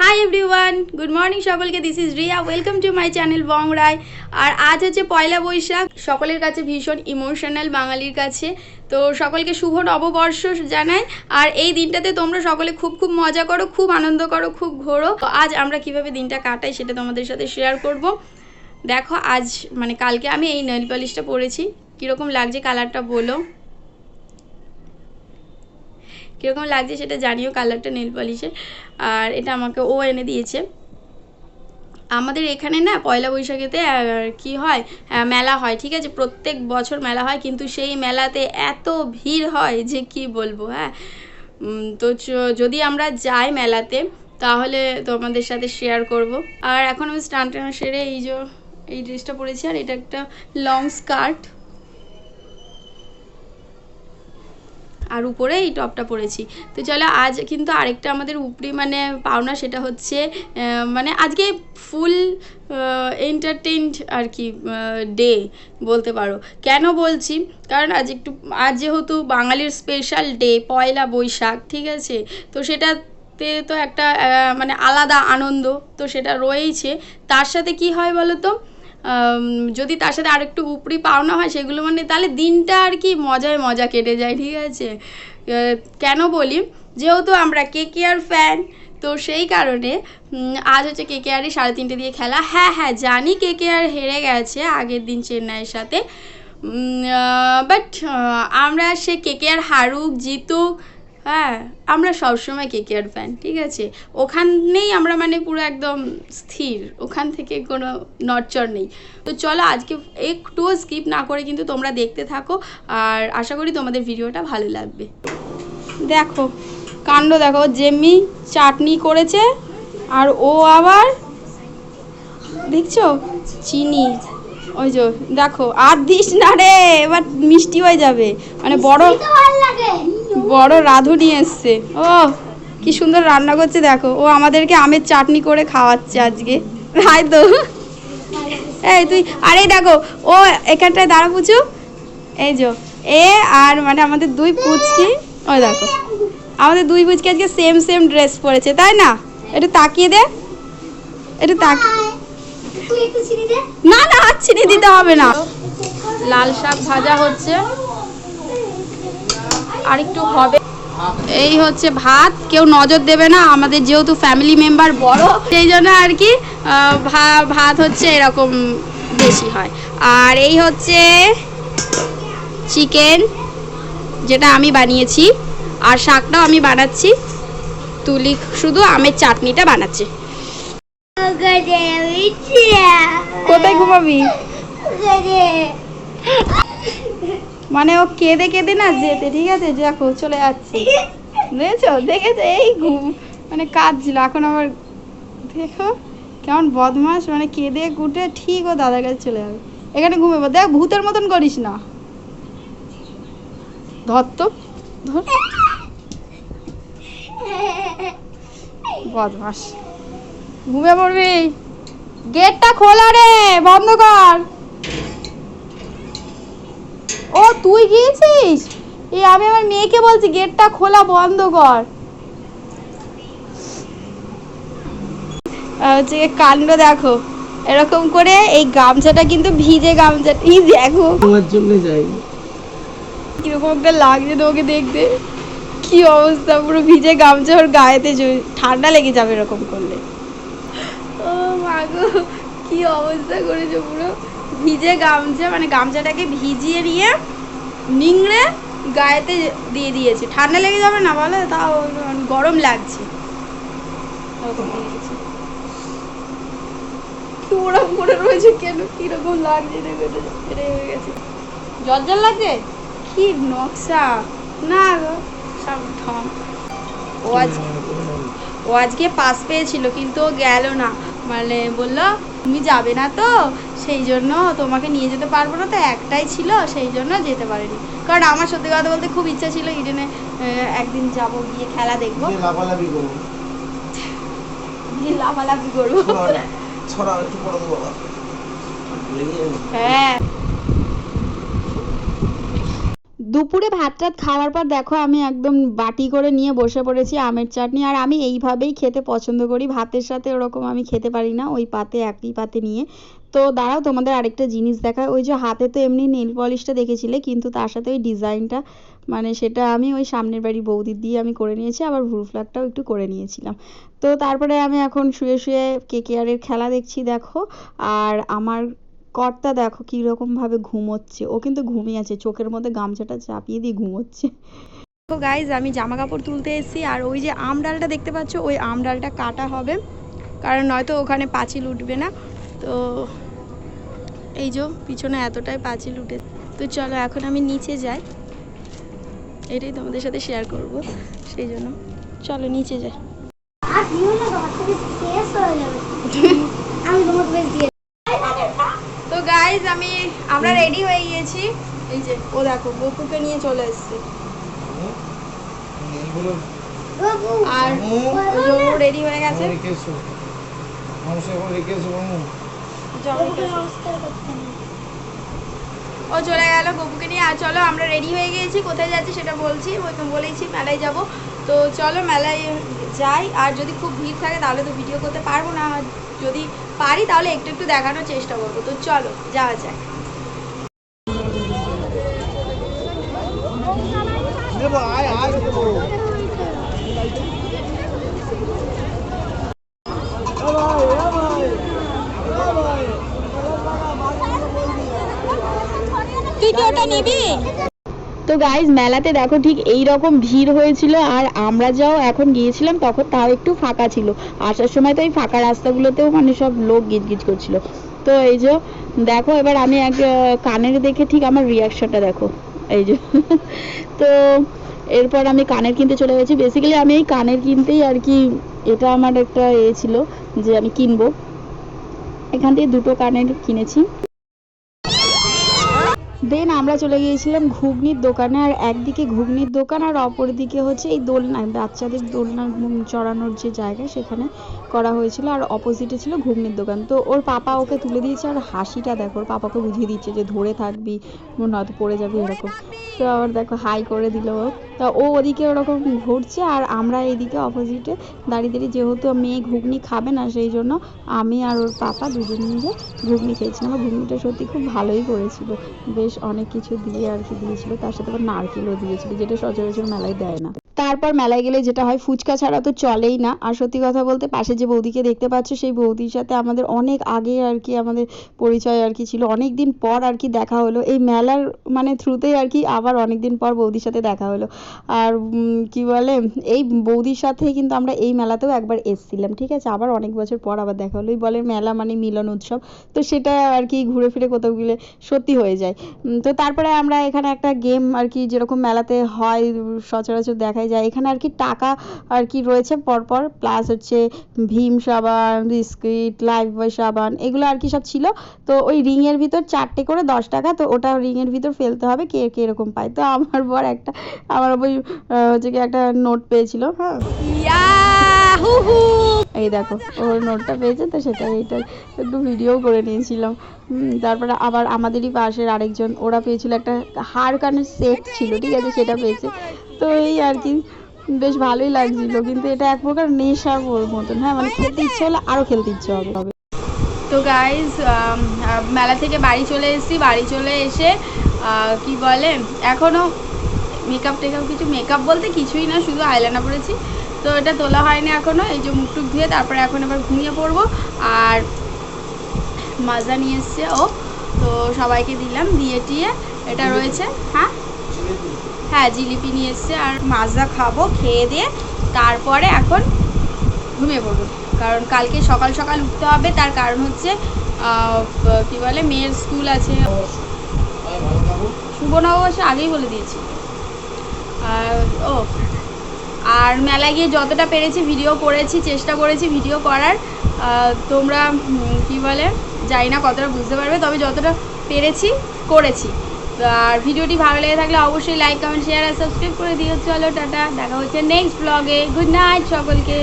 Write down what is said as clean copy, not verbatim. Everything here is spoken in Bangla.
হাই এভরিওয়ান, গুড মর্নিং সকলকে। This is Riya, welcome to my channel Bong Rai. আর আজ হচ্ছে পয়লা বৈশাখ, সকলের কাছে ভীষণ ইমোশনাল, বাঙালির কাছে। তো সকলকে শুভ নববর্ষ জানাই। আর এই দিনটাতে তোমরা সকলে খুব খুব মজা করো, খুব আনন্দ করো, খুব ঘোরো। তো আজ আমরা কিভাবে দিনটা কাটাই সেটা তোমাদের সাথে শেয়ার করব। দেখো আজ মানে কালকে আমি এই নেল পলিশটা পরেছি, কীরকম লাগছে কালারটা বলো, কীরকম লাগছে সেটা জানিও কালারটা নেল পলিশের। আর এটা আমাকে ও এনে দিয়েছে। আমাদের এখানে না পয়লা বৈশাখেতে কি হয়, মেলা হয়, ঠিক আছে, প্রত্যেক বছর মেলা হয়, কিন্তু সেই মেলাতে এত ভিড় হয় যে কি বলবো। হ্যাঁ, তো যদি আমরা যাই মেলাতে তাহলে তোমাদের সাথে শেয়ার করব। আর এখন আমি স্নান টান সেরে এই ড্রেসটা পরেছি, আর এটা একটা লং স্কার্ট, আর উপরে এই টপটা পরেছি। তো চলো, আজ কিন্তু আরেকটা আমাদের উপরি মানে পাওনা, সেটা হচ্ছে মানে আজকে ফুল এন্টারটেইনড আর কি ডে বলতে পারো। কেন বলছি, কারণ আজ যেহেতু বাঙালির স্পেশাল ডে পয়লা বৈশাখ, ঠিক আছে, তো সেটাতে তো একটা মানে আলাদা আনন্দ তো সেটা রয়েইছে। তার সাথে কি হয় বলো তো, যদি তার সাথে আর একটু উপরি পাওনা হয় সেগুলো, মানে তাহলে দিনটা আর কি মজায় মজা কেটে যায়, ঠিক আছে। কেন বলি, যেহেতু আমরা কেকেআর ফ্যান, তো সেই কারণে আজ হচ্ছে কেকেআরই 3:30 দিয়ে খেলা। হ্যাঁ হ্যাঁ জানি কেকেআর হেরে গেছে আগের দিন চেন্নাইয়ের সাথে, বাট আমরা সে কেকেআর হারুক জিতুক, হ্যাঁ আমরা সবসময় কেকেআর ফ্যান, ঠিক আছে। ওখানেই আমরা মানে পুরো একদম স্থির, ওখান থেকে কোনো নড়চড় নেই। তো চলো আজকে একটুও স্কিপ না করে কিন্তু তোমরা দেখতে থাকো, আর আশা করি তোমাদের ভিডিওটা ভালো লাগবে। দেখো কাণ্ড দেখো, জেমি চাটনি করেছে, আর ও আবার দেখছো চিনি, ওই যে দেখো, আর দিস না রে, এবার মিষ্টি হয়ে যাবে। মানে বড় রাধু নিয়ে এসছে। ও কি সুন্দর রান্না করছে দেখো, ও আমাদেরকে আমের চাটনি করে খাওয়াচ্ছে আজকে, তাই তো। এই তুই, আরে দেখো ও এখানটায় দাঁড়া পুচু, এই যে আর মানে আমাদের দুই পুচকি, ওই দেখো আমাদের দুই পুচকি আজকে সেম সেম ড্রেস পরেছে, তাই না? একটু তাকিয়ে দে, একটু তাকিয়ে, না না হাত চিনি দিতে হবে না। লাল শাক ভাজা হচ্ছে, আর একটু হবে। এই হচ্ছে ভাত, কেউ নজর দেবে না, আমাদের যেহেতু ফ্যামিলি মেম্বার বড় সেই জন্য আর কি ভাত হচ্ছে এরকম বেশি হয়। আর এই হচ্ছে চিকেন, যেটা আমি বানিয়েছি, আর শাকটাও আমি বানাচ্ছি, তুলি শুধু আমের চাটনিটা বানাচ্ছে। কোথায় ঘুমাবি? মানে ও কেঁদে কেঁদে না যেতে, ঠিক আছে, দেখো চলে যাচ্ছে, বুঝেছো, দেখেছো, এই ঘুম মানে কাঁদছিল, এখন আবার দেখো কেমন বদমাস, মানে কেঁদে কুটে ঠিক ও দাদার কাছে চলে যাবে। এখানে ঘুমাবো, দেখ ভূতের মতন করিস না, ধর তো ধর, বদমাস, ঘুমিয়ে পড়বি। গেটটা খোলা রে, বন্ধ কর। ও তুই গিয়েছিস? এই আমি আমার মেয়েকে বলছি গেটটা খোলা, বন্ধ কর। হচ্ছে কাণ্ড দেখো, এরকম করে এই গামছাটা কিন্তু ভিজে গামছা, এই দেখো তোমার জন্য যাই, কিরকম একটা লাগছে তোকে দেখতে, কি অবস্থা, পুরো ভিজে গামছা ওর গায়েতে, ঠান্ডা লেগে যাবে এরকম করলে। ও মা গো, কি অবস্থা করেছে, পুরো ভিজে গামছা, মানে গামছাটাকে ভিজিয়ে নিয়ে নিংড়ে গায়েতে দিয়ে দিয়েছে, ঠান্ডা লেগে যাবে না বলে, তাও গরম লাগছে, ওরকম করে রয়েছে কেন, কিরকম লাগছে, হয়ে গেছে, জ্বর জ্বর লাগছে, কি নকশা না গো সব ঢং। ও আজকে পাস পেয়েছিল কিন্তু ও গেল না, মানে বললো তুমি যাবে না তো সেই জন্য তোমাকে নিয়ে যেতে পারবো না, তো একটাই ছিল সেই জন্য যেতে পারিনি। কারণ আমার সত্যি কথা বলতে খুব ইচ্ছা ছিল ইডেনে একদিন যাব, গিয়ে খেলা দেখবো, লাফালাফি করবো। হ্যাঁ দুপুরে ভাত টাত খাওয়ার পর দেখো আমি একদম বাটি করে নিয়ে বসে পড়েছি আমের চাটনি। আর আমি এইভাবেই খেতে পছন্দ করি, ভাতের সাথে ওরকম আমি খেতে পারি না ওই পাতে, একই পাতে নিয়ে। তো দাঁড়াও তোমাদের আরেকটা জিনিস দেখায়। ওই যে হাতে তো এমনি নেল পলিশটা দেখেছিলে, কিন্তু তার সাথে ওই ডিজাইনটা মানে সেটা আমি ওই সামনের বাড়ি বৌদির দিয়ে আমি করে নিয়েছি, আবার ভুরু ফ্ল্যাগটাও একটু করে নিয়েছিলাম। তো তারপরে আমি এখন শুয়ে শুয়ে কেকেআরের খেলা দেখছি দেখো। আর আমার কর্তা দেখো কিরকম ভাবে ঘুমোচ্ছে, ও কিন্তু ঘুমিয়ে আছে, চোখের মধ্যে গামছাটা চাপিয়ে দিয়ে ঘুমোচ্ছে। তো গাইজ আমি জামা কাপড় তুলতে এসেছি, আর ওই যে আম ডালটা দেখতে পাচ্ছ ওই আম ডালটা কাটা হবে, কারণ নয়তো ওখানে পাঁচিল উঠবে না। তো এই যে পিছনে এতটাই পাঁচিল উঠে। তো চলো এখন আমি নিচে যাই, এটাই তোমাদের সাথে শেয়ার করব, সেই জন্য চলো নিচে যাই। তো গাইজ আমরা রেডি হয়ে গিয়েছি, এই যে ও দেখো গপুকে নিয়ে চলে এসছে, আর রেডি হয়ে গেছে। ও চলে গেল গপুকে নিয়ে। আর চলো আমরা রেডি হয়ে গিয়েছি, কোথায় যাচ্ছি সেটা বলেছি মেলায় যাব। তো চলো মেলায় যাই, আর যদি খুব ভিড় থাকে তাহলে তো ভিডিও করতে পারবো না, যদি পারি তাহলে একটু একটু দেখানোর চেষ্টা করবো। তো চলো যাওয়া যায়। তুই কি ওটা নিবি? তো গাইজ মেলাতে দেখো ঠিক এই রকম ভিড় হয়েছিল, আর আমরা যাও এখন গিয়েছিলাম তখন তাও একটু ফাঁকা ছিল। আসার সময় তো এই ফাঁকা রাস্তাগুলোতেও মানে সব লোক গিজগিজ করছিল। তো এই যে দেখো এবার আমি এক কানের দেখে ঠিক আমার রিয়াকশনটা দেখো, এই যে তো এরপর আমি কানের কিনতে চলে গেছি। বেসিক্যালি আমি এই কানের কিনতেই আর কি, এটা আমার একটা ছিল যে আমি কিনবো, এখান থেকে দুটো কানের কিনেছি। দেন আমরা চলে গিয়েছিলাম ঘুগনির দোকানে, আর একদিকে ঘুগনির দোকান আর অপর দিকে হচ্ছে এই দোলনা, বাচ্চাদের দোলনা চড়ানোর যে জায়গা সেখানে করা হয়েছিল, আর অপোজিটে ছিল ঘুগনির দোকান। তো ওর পাপা ওকে তুলে দিয়েছে, আর হাসিটা দেখো, ওর পাপাকে বুঝিয়ে দিচ্ছে যে ধরে থাকবি নয়তো পড়ে যাবি এরকম। তো আবার দেখো হাই করে দিল ও। তা ও ওদিকে ওরকম ঘুরছে, আর আমরা এইদিকে অপোজিটে দাঁড়িয়ে দাঁড়িয়ে, যেহেতু মেয়ে ঘুগনি খাবে না সেই জন্য আমি আর ওর পাপা দুজন মিলে ঘুগনি খেয়েছিলাম। আমার ঘুগনিটা সত্যি খুব ভালোই করেছিল, বেশ অনেক কিছু দিয়ে আর কি দিয়েছিল, তার সাথে আবার নারকেলও দিয়েছিল, যেটা সচরাচর মেলায় দেয় না। তারপর মেলায় গেলে যেটা হয়, ফুচকা ছাড়া তো চলেই না। আর সত্যি কথা বলতে পাশে যে বৌদিকে দেখতে পাচ্ছ সেই বৌদির সাথে আমাদের অনেক আগে আর কি আমাদের পরিচয় আর কি ছিল, অনেক দিন পর আর কি দেখা হলো এই মেলার মানে থ্রুতেই আর কি, আবার অনেক দিন পর বৌদির সাথে দেখা হলো। আর কি বলে, এই বৌদির সাথেই কিন্তু আমরা এই মেলাতেও একবার এসেছিলাম, ঠিক আছে, আবার অনেক বছর পর আবার দেখা হলো। এই বলে মেলা মানে মিলন উৎসব, তো সেটা আর কি ঘুরে ফিরে কোথাও গেলে সত্যি হয়ে যায়। তো তারপরে আমরা এখানে একটা গেম আর কি যেরকম মেলাতে হয় সচরাচর দেখাই যায়, এখানে আর কি টাকা আর কি রয়েছে পরপর, প্লাস হচ্ছে ভীম সাবান, বিস্কিট, লাইফ বয় সাবান, এগুলো আর কি সব ছিল। তো ওই রিংয়ের ভিতর 4টে করে 10 টাকা, তো ওটা রিংয়ের ভিতর ফেলতে হবে, কে কে এরকম পায়। তো আমার বর আমার ওই হচ্ছে কি একটা নোট পেয়েছিল, হ্যাঁ এই দেখো ওর নোটটা পেয়েছে, তো সেটা এইটা একটু ভিডিও করে নিয়েছিলাম। তারপরে আবার আমাদেরই পাশের আরেকজন, ওরা পেয়েছিল একটা হাড় কানের সেট ছিল, ঠিক আছে, সেটা পেয়েছে। তো এই আর কি বেশ ভালোই লাগছিল, কিন্তু এটা এক প্রকার নেশার মতন, হ্যাঁ মানে খেলতে ইচ্ছে হলে আরও খেলতে ইচ্ছে হবে। তো গাইজ মেলা থেকে বাড়ি চলে এসেছি, বাড়ি চলে এসে কি বলে এখনও মেকআপ টেকআপ কিছু, মেকআপ বলতে কিছুই না, শুধু আইলাইনার পরেছি, তো এটা তোলা হয়নি এখনও। এই যে মুখ টুক ধুয়ে তারপরে এখন এবার ঘুমিয়ে পড়বো। আর মাজা নিয়ে এসছে ও, তো সবাইকে দিলাম, দিয়ে টিয়ে এটা রয়েছে, হ্যাঁ জিলিপি নিয়ে এসছে, আর মাজা খাবো, খেয়ে দিয়ে তারপরে এখন ঘুমিয়ে পড়বো, কারণ কালকে সকাল সকাল উঠতে হবে। তার কারণ হচ্ছে কি বলে মেয়ের স্কুল আছে, শুভ নববর্ষ আগেই বলে দিয়েছি। আর মেলায় গিয়ে যতটা পেরেছি ভিডিও করেছি, চেষ্টা করেছি ভিডিও করার। তোমরা কি বলে জানি না কতটা বুঝতে পারবে, তবে যতটা পেরেছি করেছি। আর ভিডিওটি ভালো লেগে থাকলে অবশ্যই লাইক, কমেন্ট, শেয়ার আর সাবস্ক্রাইব করে দিও। চলো টাটা, দেখা হচ্ছে নেক্সট ব্লগে। গুড নাইট সকলকে।